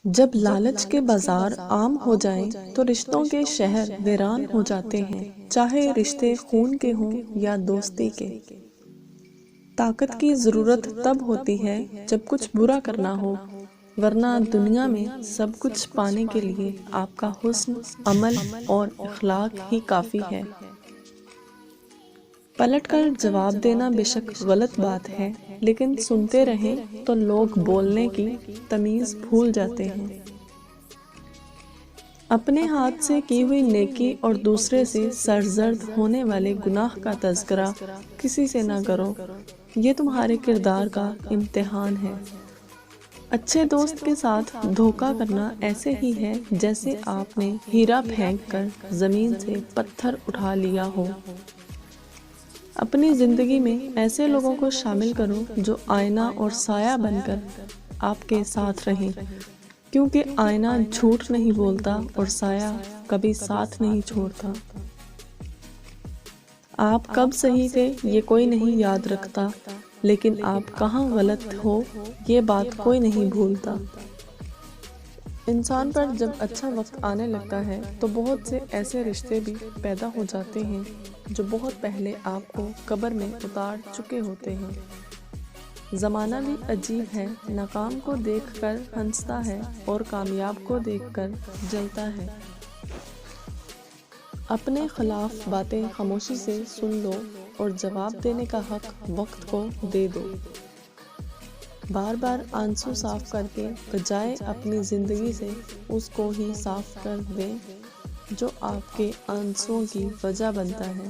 جب لالچ کے بازار عام ہو جائیں تو رشتوں کے شہر ویران ہو جاتے ہیں، چاہے رشتے خون کے ہوں یا دوستی کے۔ طاقت کی ضرورت تب ہوتی ہے جب کچھ برا کرنا ہو، ورنہ دنیا میں سب کچھ پانے کے لیے آپ کا حسن، عمل اور اخلاق ہی کافی ہے۔ پلٹ کر جواب دینا بے شک غلط بات ہے، لیکن سنتے رہیں تو لوگ بولنے کی تمیز بھول جاتے ہیں۔ اپنے ہاتھ سے کی ہوئی نیکی اور دوسرے سے سرزد ہونے والے گناہ کا تذکرہ کسی سے نہ کرو، یہ تمہارے کردار کا امتحان ہے۔ اچھے دوست کے ساتھ دھوکہ کرنا ایسے ہی ہے جیسے آپ نے ہیرا پھینک کر زمین سے پتھر اٹھا لیا ہو۔ اپنی زندگی میں ایسے لوگوں کو شامل کرو جو آئینہ اور سایہ بن کر آپ کے ساتھ رہیں، کیونکہ آئینہ جھوٹ نہیں بولتا اور سایہ کبھی ساتھ نہیں چھوڑتا۔ آپ کب صحیح تھے یہ کوئی نہیں یاد رکھتا، لیکن آپ کہاں غلط ہو یہ بات کوئی نہیں بھولتا۔ انسان پر جب اچھا وقت آنے لگتا ہے تو بہت سے ایسے رشتے بھی پیدا ہو جاتے ہیں جو بہت پہلے آپ کو قبر میں اتار چکے ہوتے ہیں۔ زمانہ بھی عجیب ہے، ناکام کو دیکھ کر ہنستا ہے اور کامیاب کو دیکھ کر جلتا ہے۔ اپنے خلاف باتیں خاموشی سے سن لو اور جواب دینے کا حق وقت کو دے دو۔ بار بار آنسو صاف کر کے بجائے اپنی زندگی سے اس کو ہی صاف کر دیں جو آپ کے آنسوؤں کی وجہ بنتا ہے۔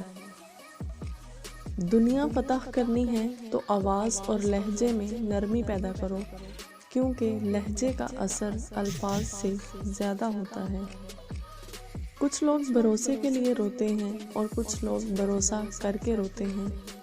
دنیا فتح کرنی ہے تو آواز اور لہجے میں نرمی پیدا کرو، کیونکہ لہجے کا اثر الفاظ سے زیادہ ہوتا ہے۔ کچھ لوگ بھروسے کے لیے روتے ہیں اور کچھ لوگ بھروسہ کر کے روتے ہیں۔